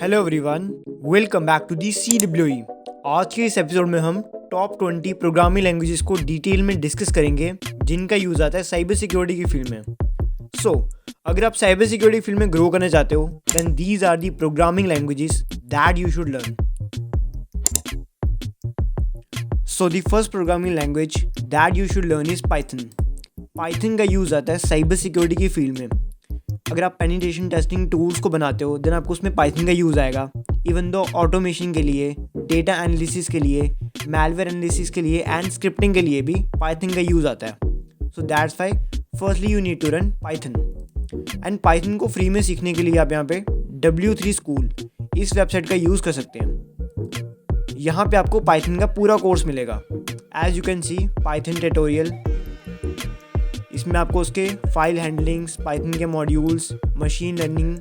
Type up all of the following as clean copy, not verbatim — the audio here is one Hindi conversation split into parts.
Hello everyone, welcome back to the CWE। आज के इस एपिसोड में हम टॉप 20 प्रोग्रामिंग लैंग्वेजेस को डिटेल में डिस्कस करेंगे जिनका यूज़ आता है साइबर सिक्योरिटी की फील्ड में। अगर आप साइबर सिक्योरिटी फील्ड में ग्रो करना चाहते हो then these are the programming languages that you should learn. The first programming language that you should learn is python. Python का यूज़ आता है साइबर सिक्योरिटी की फील्ड में। अगर आप पेनिट्रेशन टेस्टिंग टूल्स को बनाते हो देन आपको उसमें पाइथन का यूज़ आएगा। इवन दो ऑटोमेशन के लिए, डेटा एनालिसिस के लिए, मैलवेयर एनालिसिस के लिए एंड स्क्रिप्टिंग के लिए भी पाइथन का यूज़ आता है। So that's why firstly you need to run python. And python को फ्री में सीखने के लिए आप यहाँ पे W3 स्कूल इस वेबसाइट का यूज़ कर सकते हैं। यहाँ पे आपको पाइथन का पूरा कोर्स मिलेगा। As you can see python tutorial, इसमें आपको उसके फाइल हैंडलिंग्स, पाइथन के मॉड्यूल्स, मशीन लर्निंग,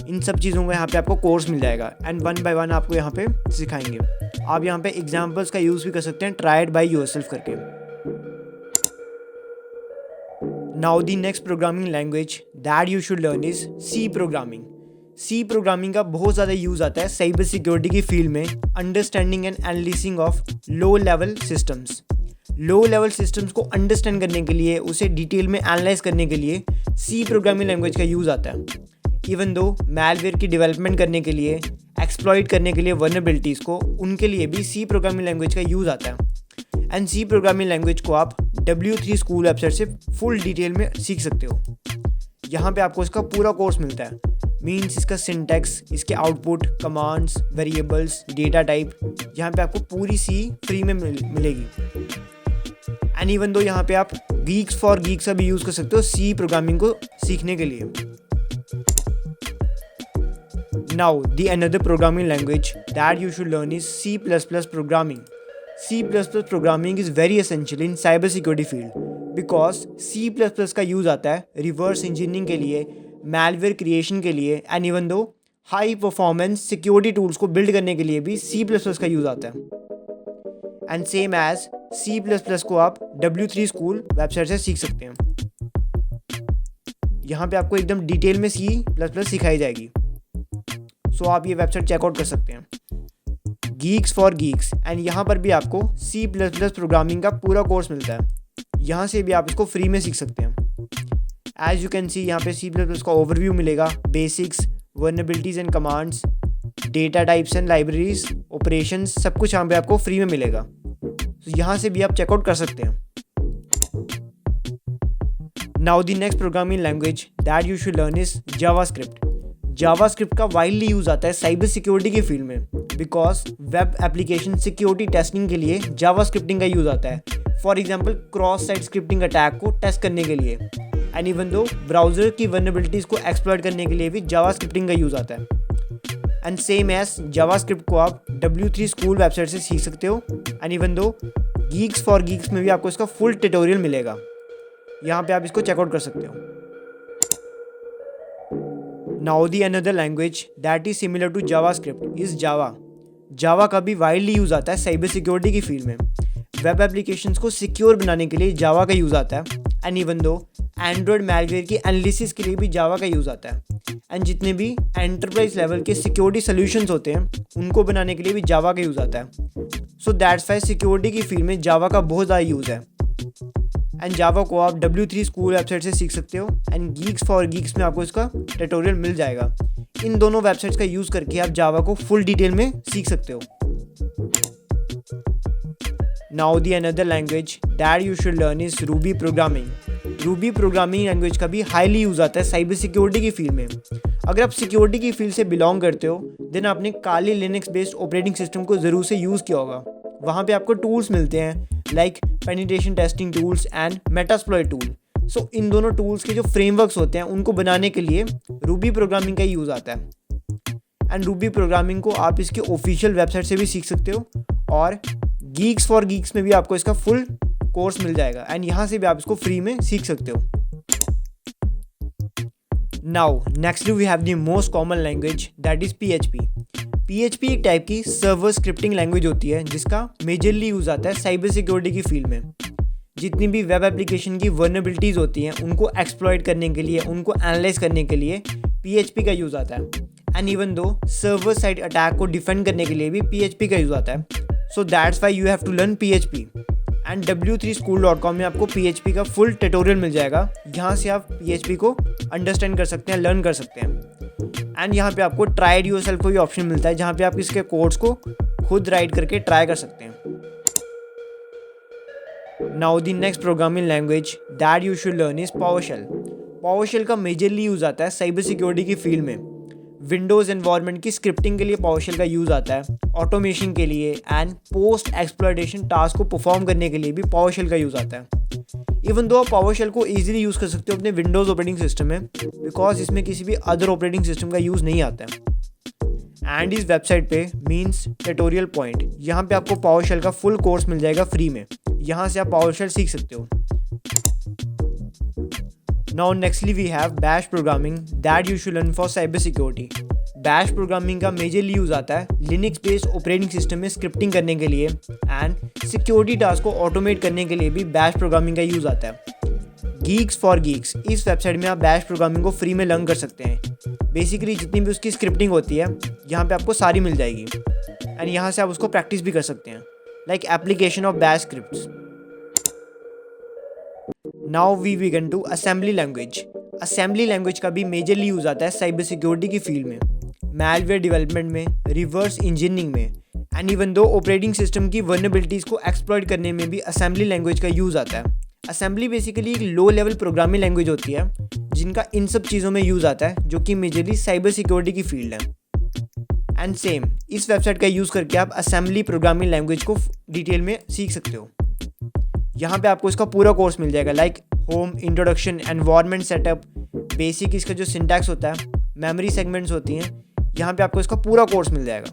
इन सब चीज़ों का यहाँ पे आपको कोर्स मिल जाएगा एंड वन बाय वन आपको यहाँ पे सिखाएंगे। आप यहाँ पे एग्जांपल्स का यूज़ भी कर सकते हैं, ट्राई इट बाय योरसेल्फ करके। Now the next programming language that you should learn is C programming. C programming का बहुत ज़्यादा यूज़ आता है साइबर सिक्योरिटी की फील्ड में, understanding and analysing of low level systems. Low level systems को अंडरस्टैंड करने के लिए, उसे डिटेल में एनालाइज करने के लिए सी प्रोग्रामिंग लैंग्वेज का यूज़ आता है। इवन दो मैलवेयर की डेवलपमेंट करने के लिए, एक्सप्लॉइट करने के लिए वल्नरेबिलिटीज़ को, उनके लिए भी सी प्रोग्रामिंग लैंग्वेज का यूज़ आता है। एंड सी प्रोग्रामिंग लैंग्वेज को आप W3 स्कूल वेबसाइट से फुल डिटेल में सीख सकते हो। यहाँ पे आपको इसका पूरा कोर्स मिलता है। मीन्स इसका सिंटैक्स, इसके output, commands, variables, data type, यहाँ पे आपको पूरी सी फ्री में मिलेगी। एंड इवन दो यहाँ पे आप गीक्स फॉर गीक्स का भी यूज़ कर सकते हो सी प्रोग्रामिंग को सीखने के लिए। Now the another programming language that you should learn is C++ programming. C++ programming is very essential in cyber security field because C++ का यूज़ आता है रिवर्स इंजीनियरिंग के लिए, मैलवेयर क्रिएशन के लिए एंड इवन दो हाई परफॉर्मेंस सिक्योरिटी टूल्स को बिल्ड करने के लिए भी C++ का यूज़ आता है। एंड सेम एज C++ को आप W3 स्कूल वेबसाइट से सीख सकते हैं। यहाँ पे आपको एकदम डिटेल में C++ सिखाई जाएगी। आप ये वेबसाइट चेकआउट कर सकते हैं, गीक्स फॉर गीक्स। एंड यहाँ पर भी आपको C++ प्रोग्रामिंग का पूरा कोर्स मिलता है। यहाँ से भी आप इसको फ्री में सीख सकते हैं। एज यू कैन सी यहाँ पे C++ का ओवरव्यू मिलेगा, basics, vulnerabilities and commands, data types and libraries, operations, सब कुछ यहाँ पे आपको फ्री में मिलेगा। यहाँ से भी आप चेकआउट कर सकते हैं। Now the next programming language that you should learn is JavaScript. JavaScript का वाइडली यूज़ आता है साइबर सिक्योरिटी की फील्ड में because web application security testing के लिए जावास्क्रिप्टिंग का यूज़ आता है। For example cross site scripting attack को टेस्ट करने के लिए एंड इवन दो ब्राउज़र की वल्नरेबिलिटीज़ को एक्सप्लॉइट करने के लिए भी जावास्क्रिप्टिंग का यूज़ आता है। एंड सेम एज जावास्क्रिप्ट को आप W3 स्कूल वेबसाइट से सीख सकते हो। एंड इवन दो गीक्स फॉर गीक्स में भी आपको इसका फुल ट्यूटोरियल मिलेगा, यहाँ पे आप इसको चेकआउट कर सकते हो। Now the another language that is similar to JavaScript is Java. Java का भी वाइडली यूज़ आता है साइबर सिक्योरिटी की फील्ड में। वेब एप्लीकेशंस को सिक्योर बनाने के लिए जावा का यूज़ आता है। And even do Android malware की एनालिसिस के लिए भी जावा का यूज़ आता है। एंड जितने भी एंटरप्राइज लेवल के सिक्योरिटी सोल्यूशंस होते हैं उनको बनाने के लिए भी जावा का यूज़ आता है। सो दैट्स वाई सिक्योरिटी की फील्ड में जावा का बहुत ज़्यादा यूज़ है। एंड जावा को आप W3 स्कूल वेबसाइट से सीख सकते हो एंड गीक्स फॉर गीक्स में आपको इसका ट्यूटोरियल मिल जाएगा। इन दोनों वेबसाइट्स का यूज़ करके आप जावा को फुल डिटेल में सीख सकते हो। Now the another language that you should learn is Ruby programming. Ruby programming language का भी हाईली यूज़ आता है साइबर सिक्योरिटी की फील्ड में। अगर आप सिक्योरिटी की फील्ड से बिलोंग करते हो देन आपने काली लिनक्स बेस्ड ऑपरेटिंग सिस्टम को ज़रूर से यूज़ किया होगा। वहाँ पे आपको टूल्स मिलते हैं like penetration testing tools and Metasploit tool. इन दोनों टूल्स के जो फ्रेमवर्क्स होते हैं उनको बनाने के लिए रूबी प्रोग्रामिंग का यूज़ आता है। एंड रूबी प्रोग्रामिंग को आप इसके ऑफिशियल वेबसाइट से भी सीख सकते हो और गीक्स फॉर गीक्स में भी आपको इसका फुल कोर्स मिल जाएगा एंड यहाँ से भी आप इसको फ्री में सीख सकते हो। Now nextly we have the most common language that is PHP। PHP एक टाइप की सर्वर स्क्रिप्टिंग लैंग्वेज होती है जिसका मेजरली यूज़ आता है साइबर सिक्योरिटी की फील्ड में। जितनी भी वेब एप्लीकेशन की वल्नरेबिलिटीज़ होती हैं उनको एक्सप्लॉइट करने के लिए, उनको एनालाइज करने के लिए PHP का यूज़ आता है। And even though server side attack को डिफेंड करने के लिए भी PHP का यूज़ आता है. So that's why you have to learn PHP. And w3school.com में आपको PHP का फुल ट्यूटोरियल मिल जाएगा. यहाँ से आप PHP को अंडरस्टैंड कर सकते हैं, लर्न कर सकते हैं. एंड यहाँ पे आपको ट्राइड योरसेल्फ को भी ऑप्शन मिलता है, जहाँ पे आप इसके कोड्स को खुद राइट करके ट्राई कर सकते हैं. Now the next programming language that you should learn is PowerShell. PowerShell का मेजरली यूज़ आता है साइबर सिक्योरिटी की फील्ड में. विंडोज़ एनवायरनमेंट की स्क्रिप्टिंग के लिए PowerShell का यूज़ आता है, ऑटोमेशन के लिए एंड पोस्ट एक्सप्लॉयटेशन टास्क को परफॉर्म करने के लिए भी PowerShell का यूज़ आता है. इवन दो आप PowerShell को ईजिली यूज़ कर सकते हो अपने विंडोज़ ऑपरेटिंग सिस्टम में, बिकॉज इसमें किसी भी अदर ऑपरेटिंग सिस्टम का यूज़ नहीं आता है. एंड इस वेबसाइट पे मीन्स ट्यूटोरियल पॉइंट, यहाँ पे आपको PowerShell का फुल कोर्स मिल जाएगा फ्री में. यहाँ से आप PowerShell सीख सकते हो. Now nextly we have Bash programming that you should learn for cyber security. Bash programming का मेजरली यूज़ आता है लिनक्स बेस्ड ऑपरेटिंग सिस्टम में स्क्रिप्टिंग करने के लिए एंड सिक्योरिटी टास्क को ऑटोमेट करने के लिए भी बैश प्रोग्रामिंग का यूज़ आता है. गीक्स फॉर गीक्स, इस वेबसाइट में आप बैश प्रोग्रामिंग को फ्री में लर्न कर सकते हैं. बेसिकली जितनी भी उसकी स्क्रिप्टिंग होती है यहाँ पे आपको सारी मिल जाएगी एंड यहाँ से आप उसको प्रैक्टिस भी कर सकते हैं, like application of bash scripts. Now we begin to assembly language. Assembly language का भी मेजरली यूज़ आता है साइबर सिक्योरिटी की फील्ड में, मैलवेयर डेवलपमेंट में, रिवर्स इंजीनियरिंग में and even though operating system की वल्नरेबिलिटीज़ को एक्सप्लॉइट करने में भी असेंबली लैंग्वेज का यूज़ आता है. असेंबली बेसिकली एक लो लेवल प्रोग्रामिंग लैंग्वेज होती है जिनका इन सब चीज़ों में यूज़ आता है, जो कि मेजरली साइबर सिक्योरिटी की फील्ड है. एंड सेम इस वेबसाइट का यूज़ करके आप असेंबली प्रोग्रामिंग लैंग्वेज को डिटेल में सीख सकते हो. यहाँ पे आपको इसका पूरा कोर्स मिल जाएगा, like home, introduction, environment setup, basic इसका जो सिंटैक्स होता है, मेमोरी सेगमेंट्स होती हैं, यहाँ पे आपको इसका पूरा कोर्स मिल जाएगा.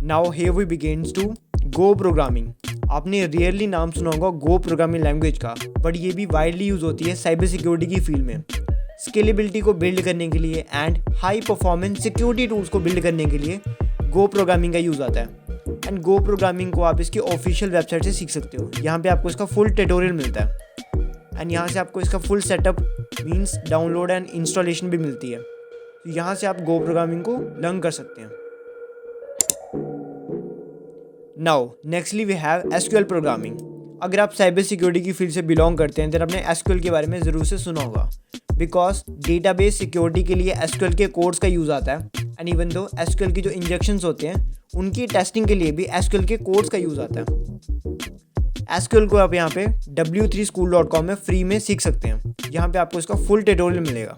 Now here we begins to go programming. आपने रियरली नाम सुना होगा गो प्रोग्रामिंग लैंग्वेज का, बट ये भी वाइडली यूज़ होती है साइबर सिक्योरिटी की फील्ड में. स्केलेबिलिटी को बिल्ड करने के लिए and high performance security tools को बिल्ड करने के लिए गो प्रोग्रामिंग का यूज़ आता है. एंड गो प्रोग्रामिंग को आप इसकी ऑफिशियल वेबसाइट से सीख सकते हो. यहाँ पे आपको इसका फुल ट्यूटोरियल मिलता है एंड यहाँ से आपको इसका full setup means download and installation भी मिलती है. तो यहाँ से आप गो प्रोग्रामिंग को लर्न कर सकते हैं. Now nextly we have SQL programming. अगर आप साइबर सिक्योरिटी की फील्ड से बिलोंग करते हैं तो आपने SQL के बारे में ज़रूर से सुना होगा, बिकॉज डेटाबेस सिक्योरिटी के लिए SQL के कोड्स का यूज़ आता है एंड इवन दो SQL की जो इंजेक्शंस होते हैं उनकी टेस्टिंग के लिए भी SQL के कोड्स का यूज़ आता है. SQL को आप यहाँ पे w3school.com में फ्री में सीख सकते हैं. यहाँ पे आपको इसका फुल ट्यूटोरियल मिलेगा.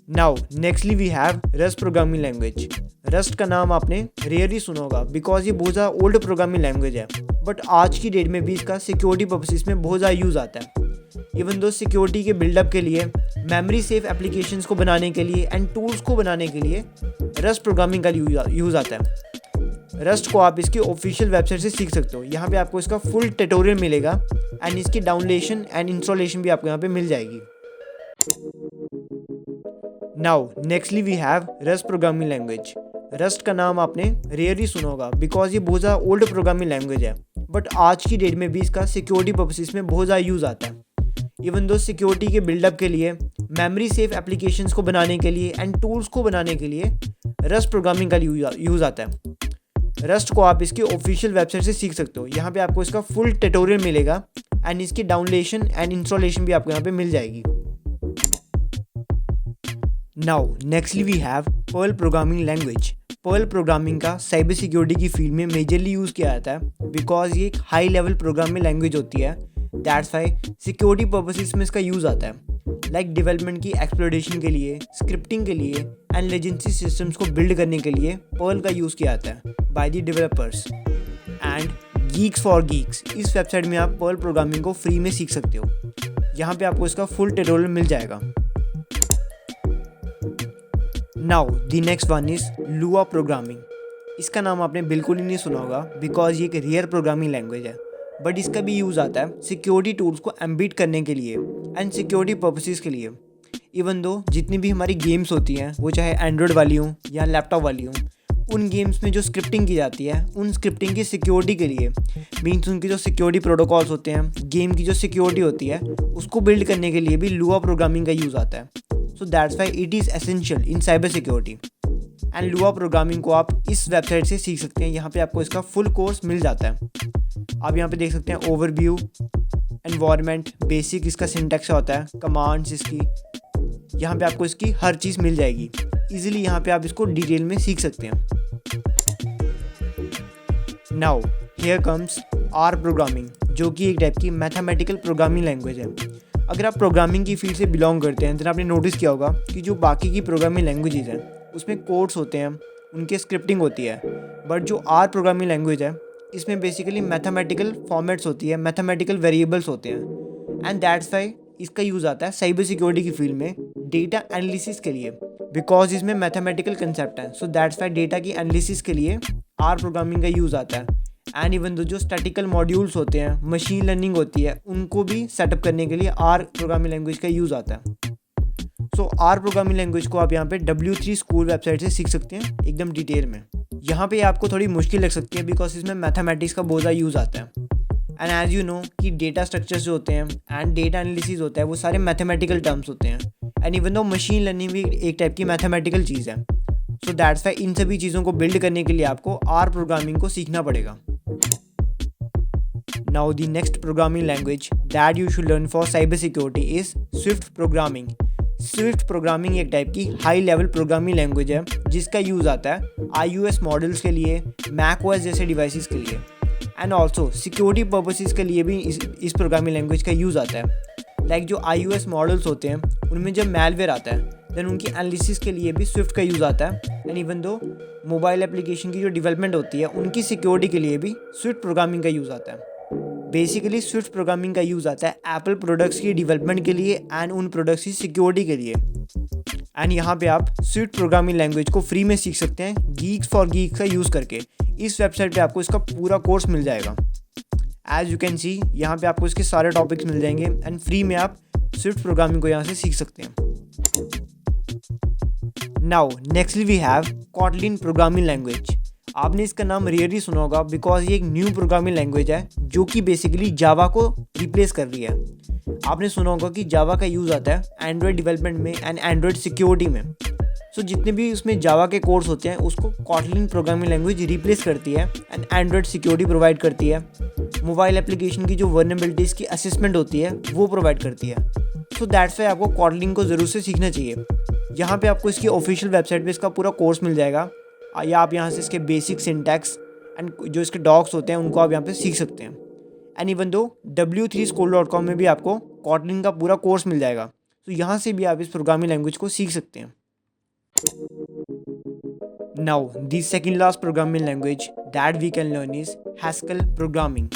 Now nextly we have rust programming language. Rust का नाम आपने रेयरली सुना होगा, बिकॉज ये बहुत ज़्यादा ओल्ड प्रोग्रामिंग लैंग्वेज है, बट आज की डेट में भी इसका सिक्योरिटी पर्पसेस में बहुत ज़्यादा यूज़ आता है. इवन दो सिक्योरिटी के बिल्डअप के लिए, मेमोरी सेफ एप्लीकेशंस को बनाने के लिए एंड टूल्स को बनाने के लिए रस्ट प्रोग्रामिंग का यूज़ आता है. रस्ट को आप इसकी ऑफिशियल वेबसाइट से सीख सकते हो. यहाँ पे आपको इसका फुल ट्यूटोरियल मिलेगा एंड इसकी डाउनलोडेशन एंड इंस्टॉलेशन भी आपको यहाँ पे मिल जाएगी. Now nextly we have rust programming language. Rust का नाम आपने रेयरली सुना होगा, बिकॉज ये बहुत ज़्यादा ओल्ड प्रोग्रामिंग लैंग्वेज है, बट आज की डेट में भी इसका सिक्योरिटी पर्पसेस में बहुत ज़्यादा यूज़ आता है. इवन दो सिक्योरिटी के बिल्डअप के लिए, मेमोरी सेफ एप्लीकेशंस को बनाने के लिए एंड टूल्स को बनाने के लिए रस्ट प्रोग्रामिंग का यूज़ आता है. रस्ट को आप इसकी ऑफिशियल वेबसाइट से सीख सकते हो. यहाँ पे आपको इसका फुल ट्यूटोरियल मिलेगा एंड इसकी डाउनलोडेशन एंड इंस्टॉलेशन भी आपको यहाँ पे मिल जाएगी. Now nextly we have Perl programming language. Perl programming का साइबर सिक्योरिटी की फील्ड में मेजरली यूज़ किया जाता है, बिकॉज ये एक हाई लेवल प्रोग्रामिंग लैंग्वेज होती है. दैट्स वाई सिक्योरिटी पर्पसेस में इसका यूज़ आता है, लाइक डेवलपमेंट की एक्सप्लोरेशन के लिए, स्क्रिप्टिंग के लिए एंड लेजेंसी सिस्टम्स को बिल्ड करने के लिए पर्ल का यूज़ किया जाता है by the developers. And Geeks for Geeks, इस वेबसाइट में आप पर्ल प्रोग्रामिंग को फ्री में सीख सकते हो. यहाँ पे आपको इसका फुल ट्यूटोरियल मिल जाएगा. Now the next one is लुआ प्रोग्रामिंग. इसका नाम आपने बिल्कुल ही नहीं सुना होगा, बिकॉज ये एक रेयर प्रोग्रामिंग लैंग्वेज है, बट इसका भी यूज़ आता है सिक्योरिटी टूल्स को एम्बिट करने के लिए एंड सिक्योरिटी पर्पसेस के लिए. इवन दो जितनी भी हमारी गेम्स होती हैं, वो चाहे एंड्रॉयड वाली हों या लैपटॉप वाली हों, उन गेम्स में जो स्क्रिप्टिंग की जाती है उन स्क्रिप्टिंग की सिक्योरिटी के लिए, मीन्स उनकी जो सिक्योरिटी प्रोटोकॉल्स होते हैं, गेम की जो सिक्योरिटी होती है उसको बिल्ड करने के लिए भी लुआ प्रोग्रामिंग का यूज़ आता है। So that's why it is essential in cyber security. And लुआ प्रोग्रामिंग को आप इस वेबसाइट से सीख सकते हैं। यहाँ पे आपको इसका फुल कोर्स मिल जाता है। आप यहाँ पे देख सकते हैं ओवरव्यू, एनवायरनमेंट, बेसिक इसका सिंटैक्स होता है, कमांड्स इसकी, यहाँ पे आपको इसकी हर चीज़ मिल जाएगी। इजीली यहाँ पे आप इसको डिटेल में सीख सकते हैं। Now here comes R programming, जो कि एक टाइप की मैथमेटिकल प्रोग्रामिंग लैंग्वेज है। अगर आप प्रोग्रामिंग की फील्ड से बिलोंग करते हैं तो आपने नोटिस किया होगा कि जो बाकी की प्रोग्रामिंग लैंग्वेजेस हैं उसमें कोड्स होते हैं, उनके स्क्रिप्टिंग होती है, बट जो आर प्रोग्रामिंग लैंग्वेज है इसमें बेसिकली मैथमेटिकल फॉर्मेट्स होती है, मैथमेटिकल वेरिएबल्स होते हैं। एंड दैट्स वाई इसका यूज़ आता है साइबर सिक्योरिटी की फील्ड में डेटा एनालिसिस के लिए, बिकॉज इसमें मैथमेटिकल कंसेप्ट है। सो दैट्स वाई डेटा की एनालिसिस के लिए आर प्रोग्रामिंग का यूज़ आता है। एंड इवन जो स्टैटिकल मॉड्यूल्स होते हैं, मशीन लर्निंग होती है, उनको भी सेटअप करने के लिए आर प्रोग्रामिंग लैंग्वेज का यूज़ आता है। सो आर प्रोग्रामिंग लैंग्वेज को आप यहाँ पे W3 स्कूल वेबसाइट से सीख सकते हैं एकदम डिटेल में। यहाँ पे आपको थोड़ी मुश्किल लग सकती है बिकॉज इसमें मैथमेटिक्स का बहुत ज़्यादा यूज़ आता है। एंड एज यू नो कि डेटा स्ट्रक्चर्स जो होते हैं एंड डेटा एनालिसिस होता है वो सारे मैथमेटिकल टर्म्स होते हैं। एंड इवन दो मशीन लर्निंग भी एक टाइप की मैथमेटिकल चीज़ है। सो दैट्स वाई इन सभी चीज़ों को बिल्ड करने के लिए आपको आर प्रोग्रामिंग को सीखना पड़ेगा। Now the next programming language that you should learn for cyber security is Swift programming. Swift programming एक टाइप की हाई लेवल प्रोग्रामिंग लैंग्वेज है जिसका यूज़ आता है iOS मॉडल्स के लिए, मैक ओएस जैसे डिवाइसेस के लिए, एंड ऑल्सो सिक्योरिटी पर्पसेस के लिए भी इस प्रोग्रामिंग लैंग्वेज का यूज़ आता है। लाइक जो iOS मॉडल्स होते हैं उनमें जब मैलवेयर आता है देन उनकी एनालिसिस के लिए भी स्विफ्ट का यूज़ आता है। एंड इवन दो मोबाइल एप्लीकेशन की जो डेवलपमेंट होती है उनकी सिक्योरिटी के लिए भी स्विफ्ट प्रोग्रामिंग का यूज़ आता है। बेसिकली स्विफ्ट प्रोग्रामिंग का यूज़ आता है एप्पल प्रोडक्ट्स की डेवलपमेंट के लिए एंड उन प्रोडक्ट्स की सिक्योरिटी के लिए। एंड यहाँ पे आप स्विफ्ट प्रोग्रामिंग लैंग्वेज को फ्री में सीख सकते हैं गीक्स फॉर गीक्स का यूज़ करके। इस वेबसाइट पे आपको इसका पूरा कोर्स मिल जाएगा। एज यू कैन सी यहाँ पे आपको इसके सारे टॉपिक्स मिल जाएंगे एंड फ्री में आप स्विफ्ट प्रोग्रामिंग को यहाँ से सीख सकते हैं। Now nextly we have Kotlin programming language. आपने इसका नाम रेयरली सुना होगा बिकॉज ये एक न्यू प्रोग्रामिंग लैंग्वेज है जो कि बेसिकली जावा को रिप्लेस कर रही है। आपने सुना होगा कि जावा का यूज़ आता है एंड्रॉयड डेवलपमेंट में एंड एंड्रॉयड सिक्योरिटी में। सो जितने भी उसमें जावा के कोर्स होते हैं उसको कॉटलिन प्रोग्रामिंग लैंग्वेज रिप्लेस करती है एंड एंड्रॉयड सिक्योरिटी प्रोवाइड करती है। मोबाइल एप्लीकेशन की जो वर्नेबिलिटीज़ की असेसमेंट होती है वो प्रोवाइड करती है। सो दैट्स वाई आपको कॉटलिन को ज़रूर से सीखना चाहिए। यहाँ पे आपको इसकी ऑफिशियल वेबसाइट पे इसका पूरा कोर्स मिल जाएगा, या आप यहाँ से इसके बेसिक सिंटैक्स एंड जो इसके डॉक्स होते हैं उनको आप यहाँ पे सीख सकते हैं। एंड इवन दो W3school.com में भी आपको कॉटलिन का पूरा कोर्स मिल जाएगा। तो यहाँ से भी आप इस प्रोग्रामिंग लैंग्वेज को सीख सकते हैं। Now the second last programming language that we can learn is Haskell programming.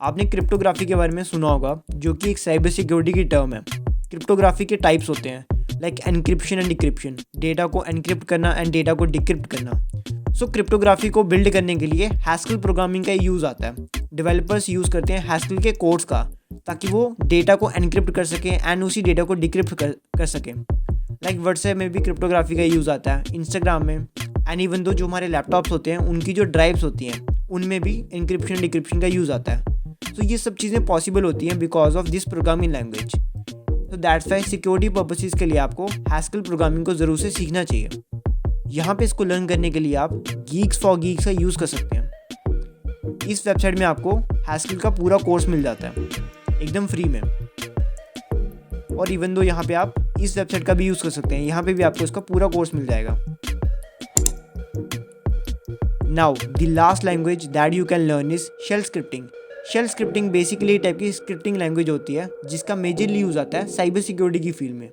आपने क्रिप्टोग्राफी के बारे में सुना होगा जो कि एक साइबर सिक्योरिटी की टर्म है। क्रिप्टोग्राफी के टाइप्स होते हैं like encryption and decryption, data को एनक्रिप्ट करना एंड डेटा को डिक्रिप्ट करना। सो क्रिप्टोग्राफी को बिल्ड करने के लिए हैस्कल प्रोग्रामिंग का यूज़ आता है। डेवलपर्स यूज़ करते हैं हैस्कल के कोड्स का ताकि वो डेटा को एनक्रिप्ट कर सकें एंड उसी डेटा को डिक्रिप्ट कर सकें। लाइक व्हाट्सएप में भी क्रिप्टोग्राफी का यूज़ आता है, इंस्टाग्राम में, एंड इवन दो जो हमारे लैपटॉप्स होते हैं उनकी जो ड्राइव्स होती हैं उनमें भी एनक्रिप्शन डिक्रिप्शन का यूज़ आता है। तो ये सब चीज़ें पॉसिबल होती हैं because of this programming language. तो दैट्स वाई सिक्योरिटी पर्पसेस के लिए आपको हैस्कल प्रोग्रामिंग को ज़रूर से सीखना चाहिए। यहाँ पे इसको लर्न करने के लिए आप गीक्स फॉर गीक्स का यूज़ कर सकते हैं। इस वेबसाइट में आपको हैस्कल का पूरा कोर्स मिल जाता है एकदम फ्री में। और इवन दो यहाँ पे आप इस वेबसाइट का भी यूज़ कर सकते हैं, यहाँ पे भी आपको इसका पूरा कोर्स मिल जाएगा। Now the last language that you can learn is shell scripting. Shell scripting basically एक टाइप की स्क्रिप्टिंग लैंग्वेज होती है जिसका मेजरली यूज़ आता है साइबर सिक्योरिटी की फील्ड में।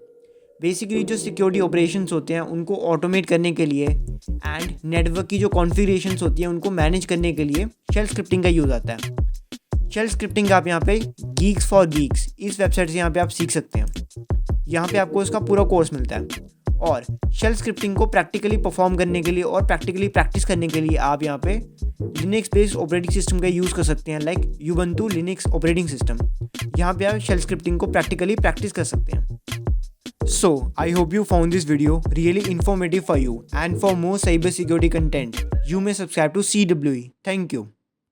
बेसिकली जो सिक्योरिटी ऑपरेशंस होते हैं उनको ऑटोमेट करने के लिए एंड नेटवर्क की जो कॉन्फ़िगरेशंस होती हैं उनको मैनेज करने के लिए शेल स्क्रिप्टिंग का यूज़ आता है। शेल स्क्रिप्टिंग आप यहाँ पे गीक्स फॉर गीक्स इस वेबसाइट से यहाँ पे आप सीख सकते हैं। यहाँ पे आपको इसका पूरा कोर्स मिलता है। और शेल स्क्रिप्टिंग को प्रैक्टिकली परफॉर्म करने के लिए और प्रैक्टिकली प्रैक्टिस करने के लिए आप यहाँ पे लिनक्स बेस्ड ऑपरेटिंग सिस्टम का यूज़ कर सकते हैं like Ubuntu Linux operating system. यहाँ पे आप शेल स्क्रिप्टिंग को प्रैक्टिकली प्रैक्टिस कर सकते हैं। So, I hope you found this video really informative for you, and for more cybersecurity content, you may subscribe to CWE. Thank you.